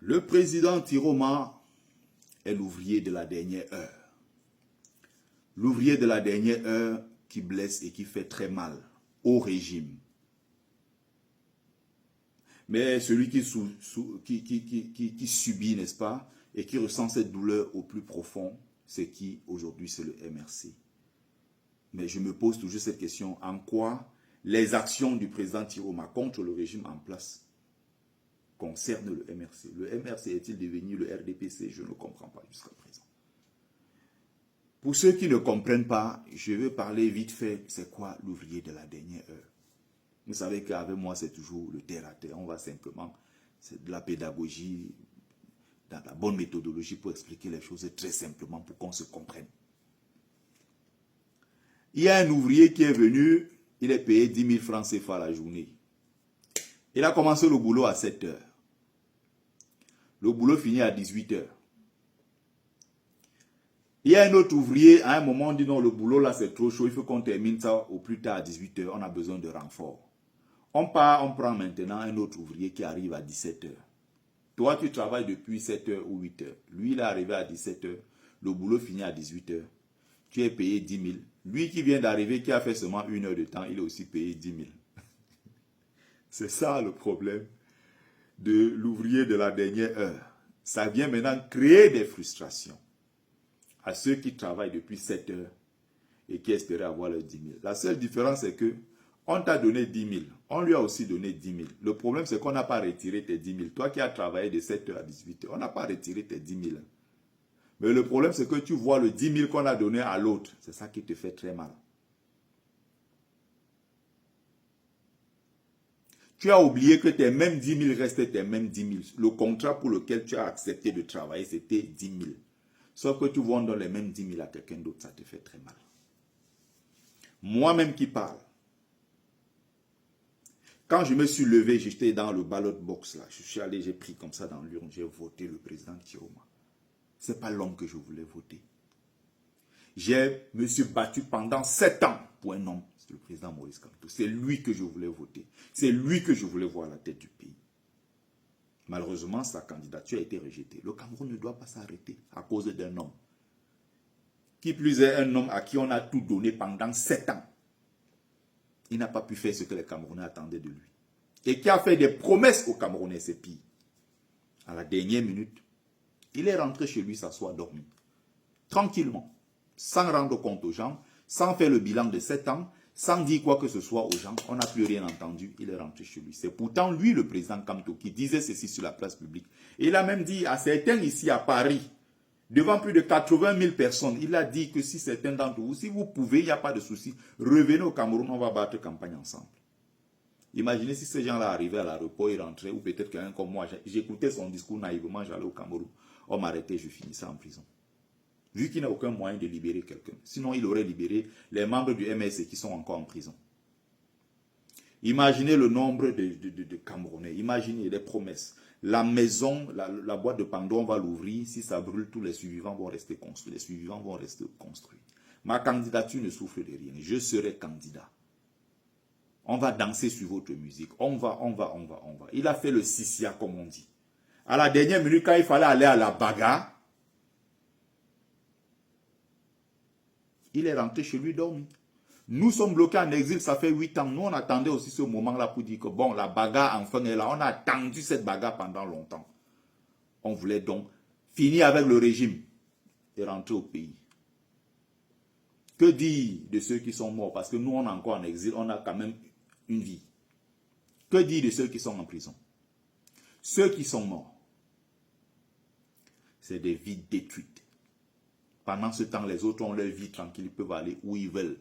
Le président Tiroma est l'ouvrier de la dernière heure. L'ouvrier de la dernière heure qui blesse et qui fait très mal au régime. Mais celui qui subit, n'est-ce pas, et qui ressent cette douleur au plus profond, c'est qui aujourd'hui? C'est le MRC. Mais je me pose toujours cette question, en quoi les actions du président Tiroma contre le régime en place concernent le MRC? Le MRC est-il devenu le RDPC? Je ne comprends pas jusqu'à présent. Pour ceux qui ne comprennent pas, je vais parler vite fait, c'est quoi l'ouvrier de la dernière heure? Vous savez qu'avec moi, c'est toujours le terre à terre. On va simplement, c'est de la pédagogie, dans la bonne méthodologie pour expliquer les choses très simplement pour qu'on se comprenne. Il y a un ouvrier qui est venu, il est payé 10 000 francs CFA la journée. Il a commencé le boulot à 7 heures. Le boulot finit à 18 heures. Il y a un autre ouvrier, à un moment, on dit non, le boulot là c'est trop chaud, il faut qu'on termine ça au plus tard à 18 heures, on a besoin de renfort. On prend maintenant un autre ouvrier qui arrive à 17 heures. Toi, tu travailles depuis 7 heures ou 8 heures. Lui, il est arrivé à 17 heures, le boulot finit à 18 heures. Tu es payé 10 000. Lui qui vient d'arriver, qui a fait seulement 1 heure de temps, il est aussi payé 10 000. C'est ça le problème de l'ouvrier de la dernière heure. Ça vient maintenant créer des frustrations à ceux qui travaillent depuis 7 heures et qui espéraient avoir leurs 10 000. La seule différence, c'est que on t'a donné 10 000. On lui a aussi donné 10 000. Le problème, c'est qu'on n'a pas retiré tes 10 000. Toi qui as travaillé de 7 heures à 18 heures, on n'a pas retiré tes 10 000. Mais le problème, c'est que tu vois le 10 000 qu'on a donné à l'autre. C'est ça qui te fait très mal. Tu as oublié que tes mêmes 10 000 restaient tes mêmes 10 000. Le contrat pour lequel tu as accepté de travailler, c'était 10 000. Sauf que tu vois dans les mêmes 10 000 à quelqu'un d'autre, ça te fait très mal. Moi-même qui parle, quand je me suis levé, j'étais dans le ballot box là. Je suis allé, j'ai pris comme ça dans l'urne, j'ai voté le président Tiroma. Ce n'est pas l'homme que je voulais voter. Je me suis battu pendant 7 ans pour un homme, c'est le président Maurice Kamto. C'est lui que je voulais voter. C'est lui que je voulais voir à la tête du pays. Malheureusement, sa candidature a été rejetée. Le Cameroun ne doit pas s'arrêter à cause d'un homme. Qui plus est, un homme à qui on a tout donné pendant 7 ans. Il n'a pas pu faire ce que les Camerounais attendaient de lui. Et qui a fait des promesses aux Camerounais, c'est pire. À la dernière minute, il est rentré chez lui s'asseoir dormir. Tranquillement. Sans rendre compte aux gens, sans faire le bilan de 7 ans, sans dire quoi que ce soit aux gens, on n'a plus rien entendu, il est rentré chez lui. C'est pourtant lui, le président Kamto, qui disait ceci sur la place publique. Et il a même dit à certains ici à Paris, devant plus de 80 000 personnes, il a dit que si certains d'entre vous, si vous pouvez, il n'y a pas de souci, revenez au Cameroun, on va battre campagne ensemble. Imaginez si ces gens-là arrivaient à l'aéroport, ils rentraient, ou peut-être quelqu'un comme moi, j'écoutais son discours naïvement, j'allais au Cameroun, on m'arrêtait, je finissais en prison. Vu qu'il n'a aucun moyen de libérer quelqu'un. Sinon, il aurait libéré les membres du MSC qui sont encore en prison. Imaginez le nombre de Camerounais. Imaginez les promesses. La maison, la boîte de Pandore, on va l'ouvrir. Si ça brûle, tous les survivants vont rester construits. Les survivants vont rester construits. Ma candidature ne souffre de rien. Je serai candidat. On va danser sur votre musique. On va. Il a fait le sissia, comme on dit. À la dernière minute, quand il fallait aller à la bagarre, il est rentré chez lui dormir. Nous sommes bloqués en exil, ça fait 8 ans. Nous, on attendait aussi ce moment-là pour dire que bon, la bagarre enfin est là. On a attendu cette bagarre pendant longtemps. On voulait donc finir avec le régime et rentrer au pays. Que dire de ceux qui sont morts? Parce que nous, on est encore en exil, on a quand même une vie. Que dire de ceux qui sont en prison? Ceux qui sont morts, c'est des vies détruites. Pendant ce temps, les autres ont leur vie tranquille, ils peuvent aller où ils veulent.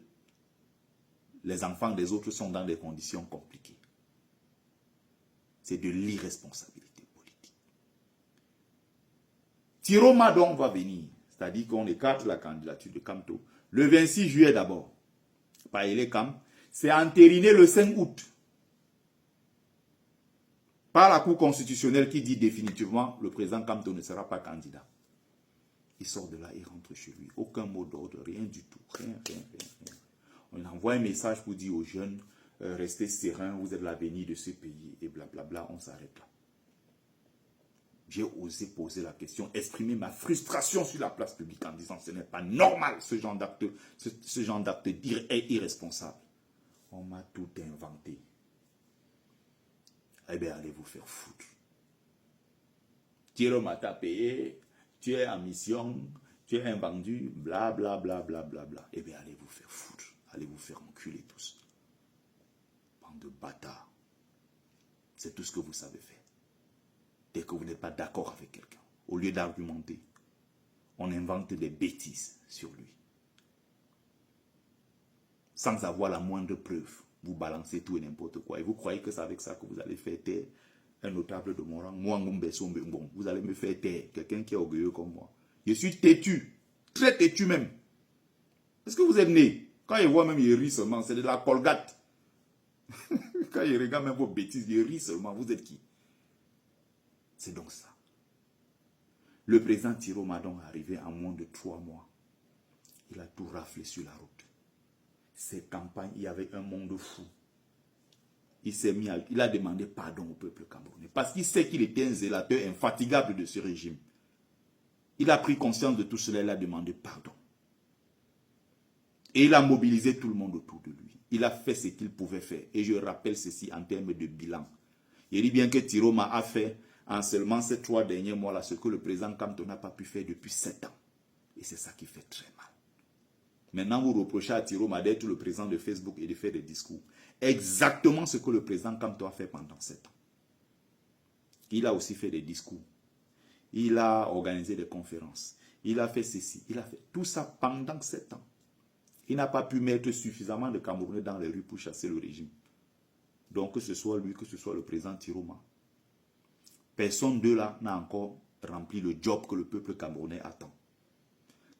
Les enfants des autres sont dans des conditions compliquées. C'est de l'irresponsabilité politique. Tiroma donc va venir, c'est-à-dire qu'on écarte la candidature de Kamto. Le 26 juillet d'abord, Paele Kam, c'est entériné le 5 août. Par la Cour constitutionnelle qui dit définitivement le président Kamto ne sera pas candidat. Il sort de là, il rentre chez lui. Aucun mot d'ordre, rien du tout. Rien. On envoie un message pour dire aux jeunes, restez sereins, vous êtes l'avenir de ce pays, et blablabla, on s'arrête là. J'ai osé poser la question, exprimer ma frustration sur la place publique en disant ce n'est pas normal, ce genre d'acte est irresponsable. On m'a tout inventé. Eh bien, allez vous faire foutre. Thieroma t'a payé, tu es en mission, tu es un vendu, bla bla bla bla bla bla. Eh bien, allez vous faire foutre. Allez vous faire enculer tous. Bande de bâtards. C'est tout ce que vous savez faire. Dès que vous n'êtes pas d'accord avec quelqu'un, au lieu d'argumenter, on invente des bêtises sur lui. Sans avoir la moindre preuve, vous balancez tout et n'importe quoi. Et vous croyez que c'est avec ça que vous allez faire taire un notable de mon rang. Moi, vous allez me faire taire. Quelqu'un qui est orgueilleux comme moi. Je suis têtu. Très têtu même. Est-ce que vous êtes né? Quand il voit même, il rit seulement. C'est de la colgate. Quand il regarde même vos bêtises, il rit seulement. Vous êtes qui? C'est donc ça. Le président Thiro Madon est arrivé en moins de 3 mois. Il a tout raflé sur la route. Ses campagnes, il y avait un monde fou. Il a demandé pardon au peuple camerounais. Parce qu'il sait qu'il était un zélateur infatigable de ce régime. Il a pris conscience de tout cela, il a demandé pardon. Et il a mobilisé tout le monde autour de lui. Il a fait ce qu'il pouvait faire. Et je rappelle ceci en termes de bilan. Il dit bien que Thiroma a fait en seulement ces 3 derniers mois-là ce que le président Kamto n'a pas pu faire depuis 7 ans. Et c'est ça qui fait très mal. Maintenant, vous reprochez à Thiroma d'être le président de Facebook et de faire des discours. Exactement ce que le président Kamto a fait pendant 7 ans. Il a aussi fait des discours. Il a organisé des conférences. Il a fait ceci. Il a fait tout ça pendant 7 ans. Il n'a pas pu mettre suffisamment de Camerounais dans les rues pour chasser le régime. Donc, que ce soit lui, que ce soit le président Thiroma, personne d'eux là n'a encore rempli le job que le peuple camerounais attend.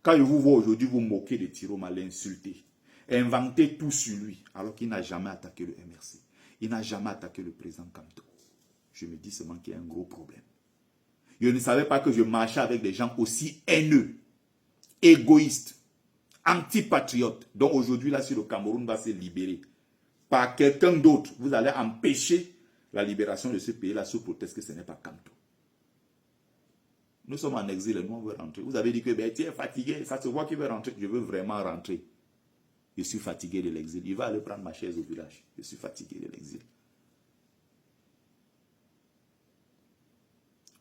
Quand je vous vois aujourd'hui vous moquer de Thiroma, l'insulter, inventer tout sur lui, alors qu'il n'a jamais attaqué le MRC. Il n'a jamais attaqué le président Kamto. Je me dis seulement qu'il y a un gros problème. Je ne savais pas que je marchais avec des gens aussi haineux, égoïstes, antipatriotes, dont aujourd'hui là, si le Cameroun va se libérer par quelqu'un d'autre, vous allez empêcher la libération de ce pays-là sous prétexte que ce n'est pas Kamto. Nous sommes en exil et nous on veut rentrer. Vous avez dit que ben, tu es fatigué, ça se voit qu'il veut rentrer. Je veux vraiment rentrer. Je suis fatigué de l'exil. Il va aller prendre ma chaise au village. Je suis fatigué de l'exil.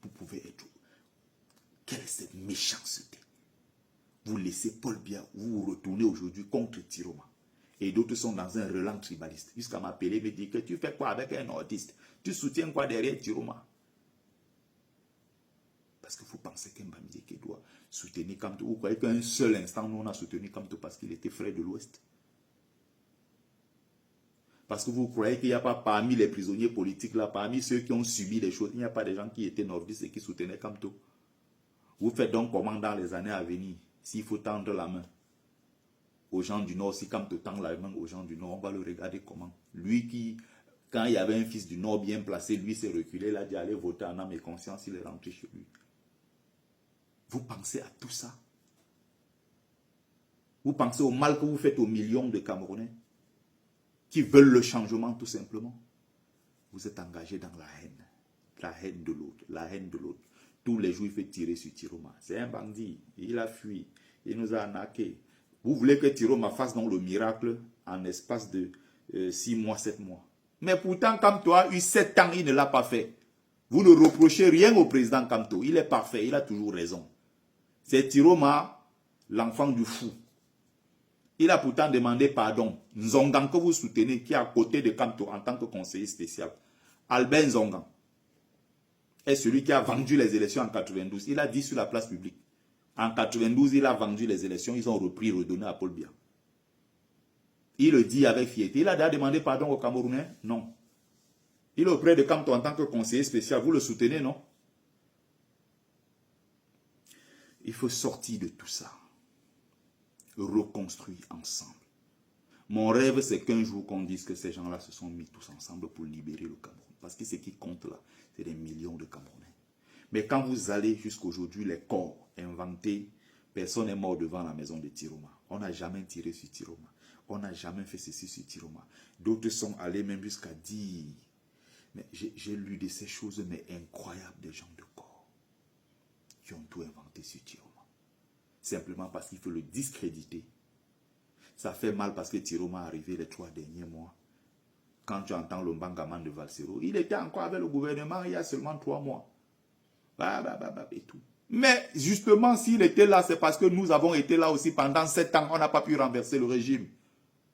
Vous pouvez être... Quelle est cette méchanceté? Vous laissez Paul Biya, vous vous retournez aujourd'hui contre Thiroma. Et d'autres sont dans un relent tribaliste. Jusqu'à m'appeler, me dire que tu fais quoi avec un artiste? Tu soutiens quoi derrière Thiroma? Parce que vous pensez qu'Mbamideke doit soutenir Kamto. Vous croyez qu'un seul instant, nous on a soutenu Kamto parce qu'il était frère de l'Ouest? Parce que vous croyez qu'il n'y a pas parmi les prisonniers politiques là, parmi ceux qui ont subi des choses, il n'y a pas des gens qui étaient nordistes et qui soutenaient Kamto? Vous faites donc comment dans les années à venir, s'il faut tendre la main aux gens du Nord, si Kamto tend la main aux gens du Nord, on va le regarder comment? Lui qui, quand il y avait un fils du Nord bien placé, lui s'est reculé, il a dit allez voter en âme et conscience, il est rentré chez lui. Vous pensez à tout ça? Vous pensez au mal que vous faites aux millions de Camerounais qui veulent le changement tout simplement? Vous êtes engagé dans la haine de l'autre, la haine de l'autre. Tous les jours, il fait tirer sur Thiroma. C'est un bandit, il a fui, il nous a arnaqués. Vous voulez que Thiroma fasse donc le miracle en espace de 6 mois, 7 mois. Mais pourtant, Kamto a eu 7 ans, il ne l'a pas fait. Vous ne reprochez rien au président Kamto, il est parfait, il a toujours raison. C'est Thiroma, l'enfant du fou. Il a pourtant demandé pardon. Nzongan que vous soutenez, qui est à côté de Kamto en tant que conseiller spécial. Albert Nzongan est celui qui a vendu les élections en 92. Il a dit sur la place publique. En 92, il a vendu les élections. Ils ont repris, redonné à Paul Biya. Il le dit avec fierté. Il a déjà demandé pardon aux Camerounais? Non. Il est auprès de Kamto en tant que conseiller spécial. Vous le soutenez, non? Il faut sortir de tout ça. Reconstruire ensemble. Mon rêve, c'est qu'un jour qu'on dise que ces gens-là se sont mis tous ensemble pour libérer le Cameroun. Parce que ce qui compte là, c'est des millions de Camerounais. Mais quand vous allez jusqu'aujourd'hui, les corps inventés, personne n'est mort devant la maison de Thiroma. On n'a jamais tiré sur Thiroma. On n'a jamais fait ceci sur Thiroma. D'autres sont allés même jusqu'à dire, mais j'ai lu de ces choses, mais incroyables, des gens de corps. qui ont tout inventé sur Tiroma. Simplement parce qu'il faut le discréditer. Ça fait mal parce que Tiroma est arrivé les 3 derniers mois. Quand tu entends le Mbangaman de Valsero, il était encore avec le gouvernement il y a seulement 3 mois. Et tout. Mais justement, s'il était là, c'est parce que nous avons été là aussi pendant 7 ans. On n'a pas pu renverser le régime.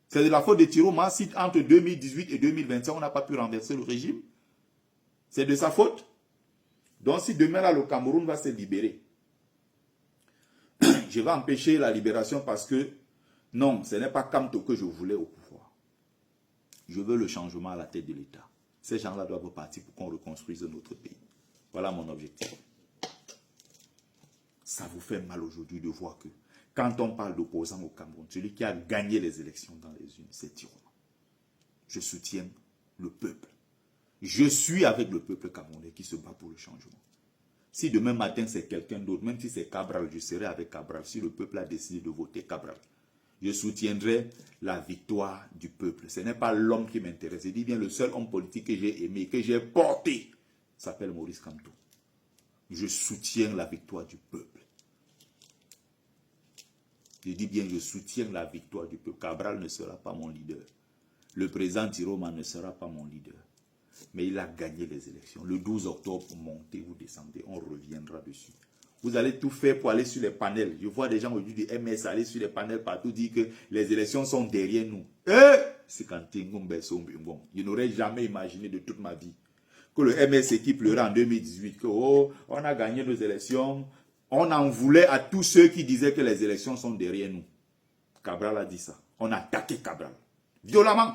C'est de la faute de Tiroma si entre 2018 et 2025, on n'a pas pu renverser le régime. C'est de sa faute. Donc si demain, là, le Cameroun va se libérer, je vais empêcher la libération parce que non, ce n'est pas Kamto que je voulais au pouvoir. Je veux le changement à la tête de l'État. Ces gens-là doivent partir pour qu'on reconstruise notre pays. Voilà mon objectif. Ça vous fait mal aujourd'hui de voir que quand on parle d'opposants au Cameroun, celui qui a gagné les élections dans les urnes, c'est Tiroma. Je soutiens le peuple. Je suis avec le peuple camerounais qui se bat pour le changement. Si demain matin c'est quelqu'un d'autre, même si c'est Cabral, je serai avec Cabral. Si le peuple a décidé de voter Cabral, je soutiendrai la victoire du peuple. Ce n'est pas l'homme qui m'intéresse. Je dis bien le seul homme politique que j'ai aimé, que j'ai porté, s'appelle Maurice Kamto. Je soutiens la victoire du peuple. Je dis bien, je soutiens la victoire du peuple. Cabral ne sera pas mon leader. Le président Tiroma ne sera pas mon leader. Mais il a gagné les élections. Le 12 octobre, montez, vous descendez, on reviendra dessus. Vous allez tout faire pour aller sur les panels. Je vois des gens au du MS aller sur les panels partout dire que les élections sont derrière nous. C'est quand je n'aurais jamais imaginé de toute ma vie que le MS qui pleurait en 2018, que oh, on a gagné nos élections. On en voulait à tous ceux qui disaient que les élections sont derrière nous. Cabral a dit ça. On a attaqué Cabral. Violemment.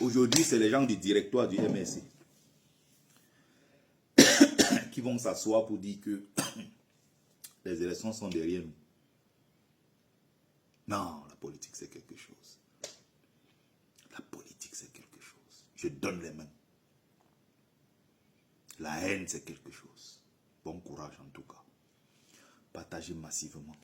Aujourd'hui, c'est les gens du directoire du MSC qui vont s'asseoir pour dire que les élections sont derrière nous. Non, la politique, c'est quelque chose. La politique, c'est quelque chose. Je donne les mains. La haine, c'est quelque chose. Bon courage en tout cas. Partagez massivement.